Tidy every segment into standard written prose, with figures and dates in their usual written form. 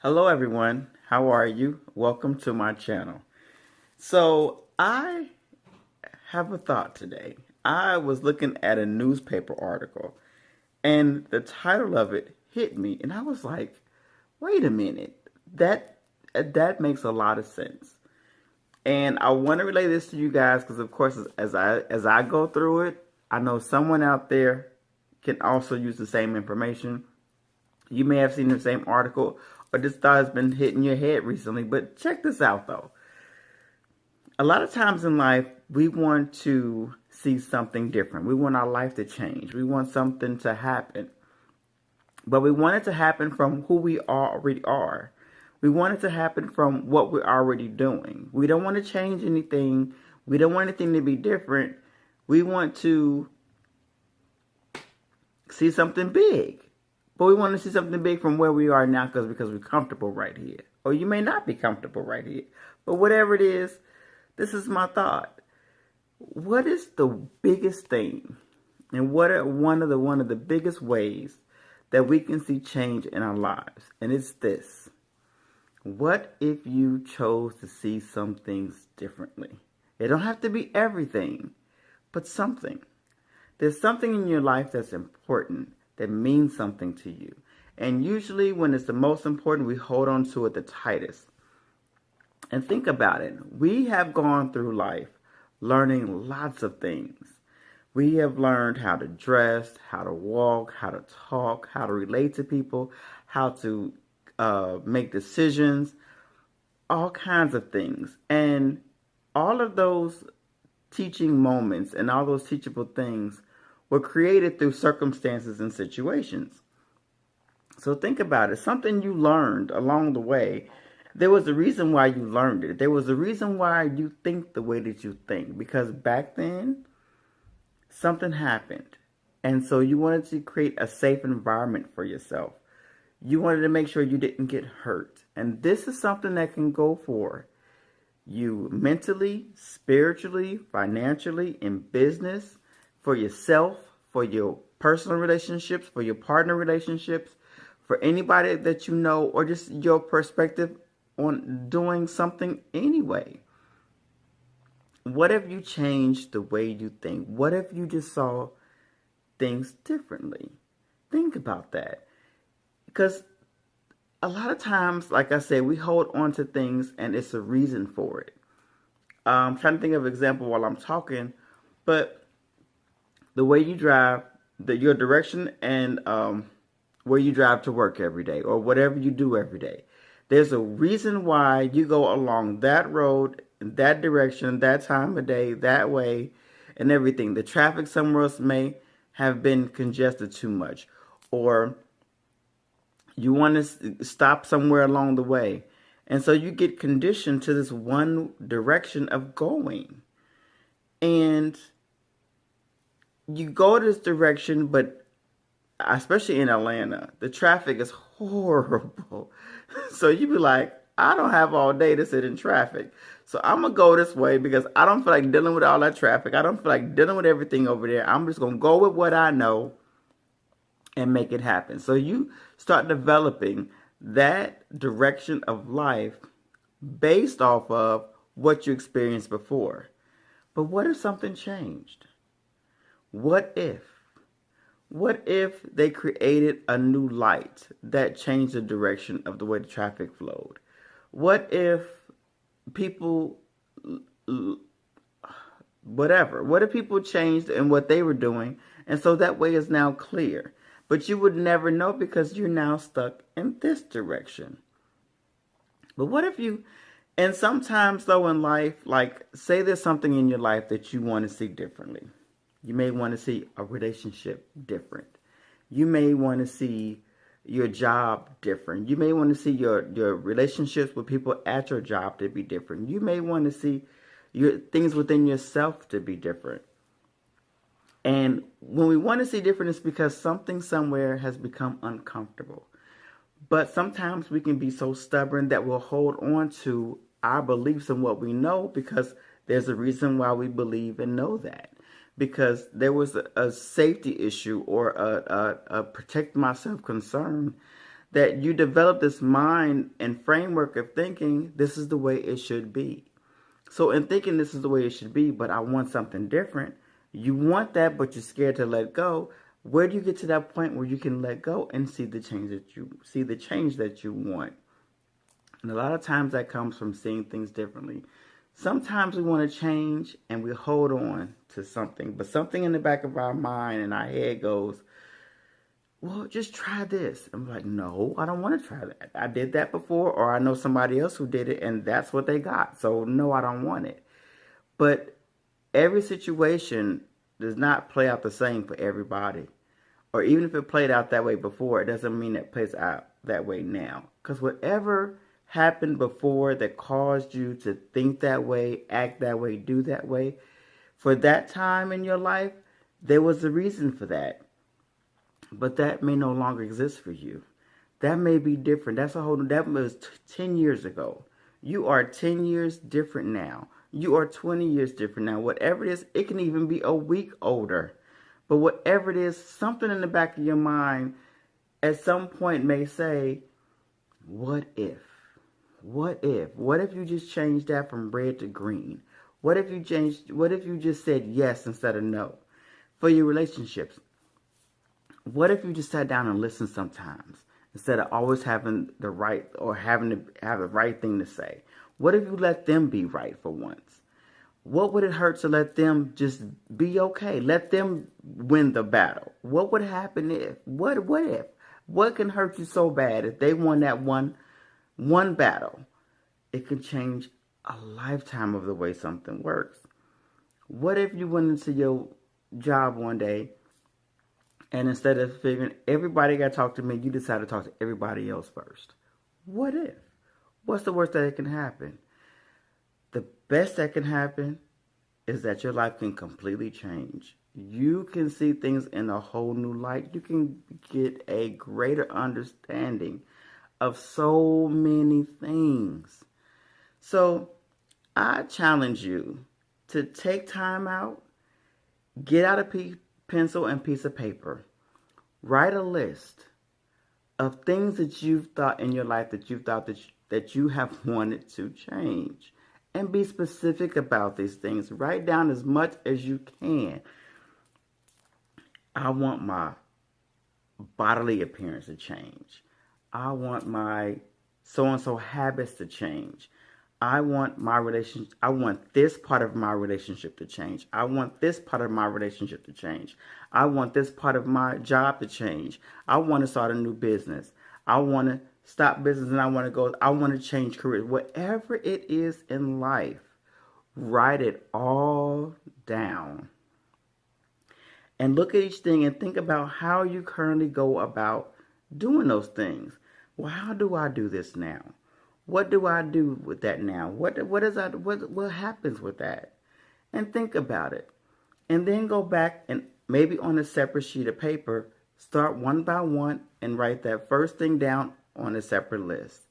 Hello everyone, how are you? Welcome to my channel. So I have a thought today. I was looking at a newspaper article and the title of it hit me and I was like, wait a minute, that makes a lot of sense. And I want to relay this to you guys because of course as I go through it, I know someone out there can also use the same information. You may have seen the same article or this thought has been hitting your head recently, but check this out though. A lot of times in life, we want to see something different. We want our life to change. We want something to happen. But we want it to happen from who we already are. We want it to happen from what we're already doing. We don't want to change anything. We don't want anything to be different. We want to see something big. But we want to see something big from where we are now because we're comfortable right here. Or you may not be comfortable right here. But whatever it is, this is my thought. What is the biggest thing and what are one of the biggest ways that we can see change in our lives? And it's this. What if you chose to see some things differently? It don't have to be everything, but something. There's something in your life that's important, that means something to you. And usually when it's the most important, we hold on to it the tightest. And think about it. We have gone through life learning lots of things. We have learned how to dress, how to walk, how to talk, how to relate to people, how to make decisions, all kinds of things. And all of those teaching moments and all those teachable things were created through circumstances and situations. So think about it. Something you learned along the way, there was a reason why you learned it. There was a reason why you think the way that you think. Because back then, something happened. And so you wanted to create a safe environment for yourself. You wanted to make sure you didn't get hurt. And this is something that can go for you mentally, spiritually, financially, in business, for yourself, for your personal relationships, for your partner relationships, for anybody that you know, or just your perspective on doing something anyway. What if you changed the way you think? What if you just saw things differently? Think about that. Because a lot of times, like I said, we hold on to things and it's a reason for it. I'm trying to think of an example while I'm talking, but the way you drive, your direction and where you drive to work every day or whatever you do every day. There's a reason why you go along that road, in that direction, that time of day, that way, and everything. The traffic somewhere else may have been congested too much, or you want to stop somewhere along the way. And so you get conditioned to this one direction of going. And you go this direction, but especially in Atlanta, the traffic is horrible. So you be like, I don't have all day to sit in traffic. So I'm going to go this way because I don't feel like dealing with all that traffic. I don't feel like dealing with everything over there. I'm just going to go with what I know and make it happen. So you start developing that direction of life based off of what you experienced before. But what if something changed? What if? What if they created a new light that changed the direction of the way the traffic flowed? What if people, whatever, what if people changed in what they were doing and so that way is now clear? But you would never know because you're now stuck in this direction. But what if you, and sometimes though in life, like say there's something in your life that you want to see differently. You may want to see a relationship different. You may want to see your job different. You may want to see your relationships with people at your job to be different. You may want to see your things within yourself to be different. And when we want to see different, it's because something somewhere has become uncomfortable. But sometimes we can be so stubborn that we'll hold on to our beliefs and what we know because there's a reason why we believe and know that. Because there was a safety issue or a protect myself concern that you develop this mind and framework of thinking this is the way it should be. So in thinking this is the way it should be, but I want something different, you want that, but you're scared to let go. Where do you get to that point where you can let go and see the change that you want? And a lot of times that comes from seeing things differently. Sometimes we want to change and we hold on to something, but something in the back of our mind and our head goes, well, just try this. I'm like, no, I don't want to try that. I did that before, or I know somebody else who did it and that's what they got. So no, I don't want it. But every situation does not play out the same for everybody. Or even if it played out that way before, it doesn't mean it plays out that way now. Because whatever happened before that caused you to think that way, act that way, do that way, for that time in your life, there was a reason for that. But that may no longer exist for you. That may be different. That was 10 years ago. You are 10 years different now. You are 20 years different now. Whatever it is, it can even be a week older. But whatever it is, something in the back of your mind at some point may say, what if? What if? What if you just changed that from red to green? What if you just said yes instead of no? For your relationships, what if you just sat down and listened sometimes instead of always having the right or having to have the right thing to say? What if you let them be right for once? What would it hurt to let them just be okay? Let them win the battle. What would happen if? What if? What can hurt you so bad if they won that one battle? It can change a lifetime of the way something works. What if you went into your job one day and instead of figuring everybody got to talk to me, you decided to talk to everybody else first? What if? What's the worst that can happen? The best that can happen is that your life can completely change. You can see things in a whole new light. You can get a greater understanding of so many things. So I challenge you to take time out, get out a pencil and piece of paper, write a list of things that you've thought in your life that you thought that you have wanted to change. And be specific about these things. Write down as much as you can. I want my bodily appearance to change. I want my so-and-so habits to change. I want this part of my relationship to change. I want this part of my relationship to change. I want this part of my job to change. I want to start a new business. I want to stop business and I want to change careers. Whatever it is in life, write it all down. And look at each thing and think about how you currently go about doing those things. Well, how do I do this now? What do I do with that now? What happens with that? And think about it. And then go back and maybe on a separate sheet of paper, start one by one and write that first thing down on a separate list.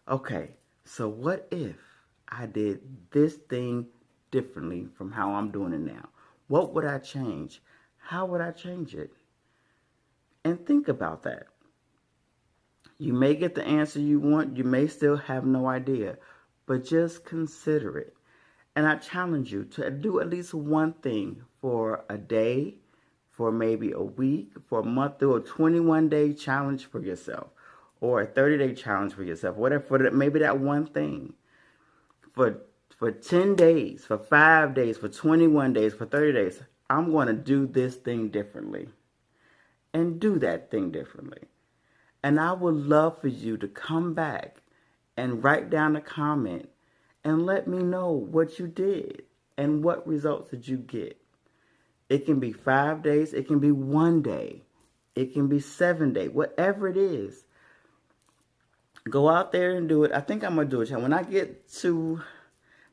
Okay, so what if I did this thing differently from how I'm doing it now? What would I change? How would I change it? And think about that. You may get the answer you want. You may still have no idea, but just consider it. And I challenge you to do at least one thing for a day, for maybe a week, for a month, do a 21-day challenge for yourself, or a 30-day challenge for yourself, whatever, for maybe that one thing. For 10 days, for 5 days, for 21 days, for 30 days, I'm going to do this thing differently. And do that thing differently. And I would love for you to come back and write down a comment and let me know what you did and what results did you get. It can be 5 days. It can be 1 day. It can be 7 days. Whatever it is. Go out there and do it. I think I'm going to do it. When I get to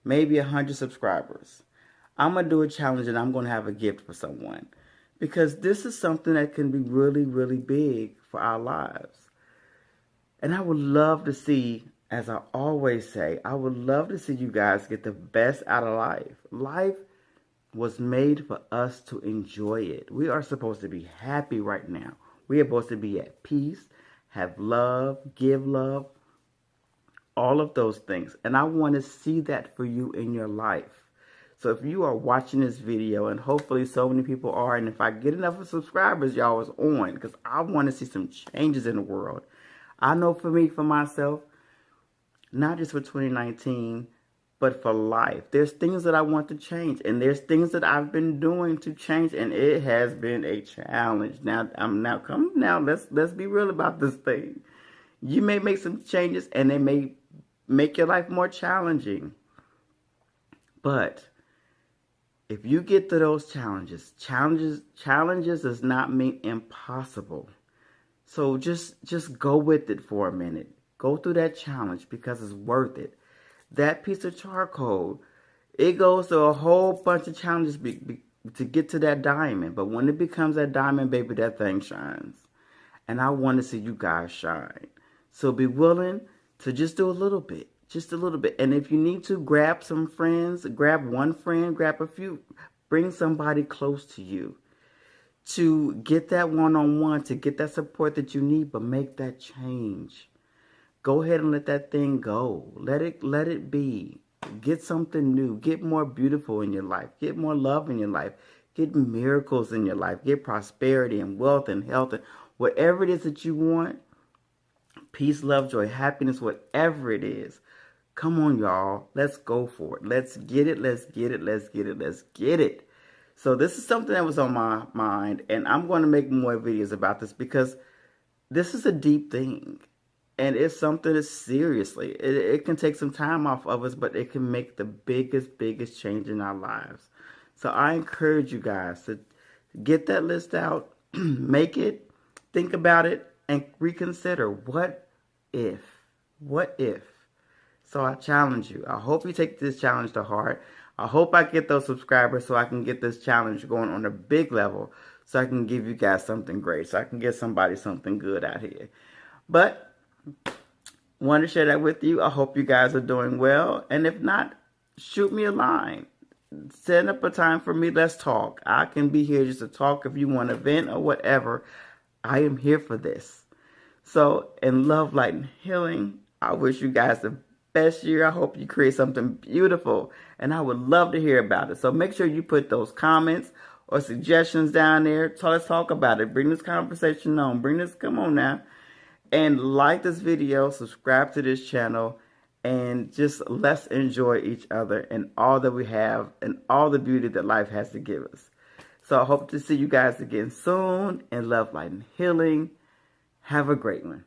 maybe 100 subscribers, I'm going to do a challenge and I'm going to have a gift for someone. Because this is something that can be really, really big for our lives. And I would love to see, as I always say, I would love to see you guys get the best out of life. Life was made for us to enjoy it. We are supposed to be happy right now. We are supposed to be at peace, have love, give love, all of those things. And I want to see that for you in your life. So if you are watching this video, and hopefully so many people are, and if I get enough of subscribers, y'all is on, because I want to see some changes in the world. I know for me, for myself, not just for 2019, but for life, there's things that I want to change, and there's things that I've been doing to change, and it has been a challenge. Let's be real about this thing. You may make some changes, and they may make your life more challenging, but if you get to those challenges does not mean impossible. So just go with it for a minute. Go through that challenge because it's worth it. That piece of charcoal, it goes through a whole bunch of challenges to get to that diamond. But when it becomes that diamond, baby, that thing shines. And I want to see you guys shine. So be willing to just do a little bit. Just a little bit. And if you need to, grab some friends. Grab one friend. Grab a few. Bring somebody close to you to get that one-on-one, to get that support that you need, but make that change. Go ahead and let that thing go. Let it be. Get something new. Get more beautiful in your life. Get more love in your life. Get miracles in your life. Get prosperity and wealth and health and whatever it is that you want. Peace, love, joy, happiness, whatever it is. Come on, y'all. Let's go for it. Let's get it. Let's get it. Let's get it. Let's get it. So this is something that was on my mind, and I'm going to make more videos about this because this is a deep thing. And it's something that seriously, it can take some time off of us, but it can make the biggest change in our lives. So I encourage you guys to get that list out, make it, think about it, and reconsider. What if? What if? So I challenge you. I hope you take this challenge to heart. I hope I get those subscribers so I can get this challenge going on a big level, so I can give you guys something great, so I can get somebody something good out here. But want to share that with you. I hope you guys are doing well. And if not, shoot me a line. Set up a time for me. Let's talk. I can be here just to talk. If you want to vent or whatever, I am here for this. So, in love, light, and healing, I wish you guys the best year. I hope you create something beautiful. And I would love to hear about it. So make sure you put those comments or suggestions down there. So let's talk about it. Bring this conversation on. Come on now. And like this video, subscribe to this channel, and just let's enjoy each other and all that we have and all the beauty that life has to give us. So I hope to see you guys again soon in love, light, and healing. Have a great one.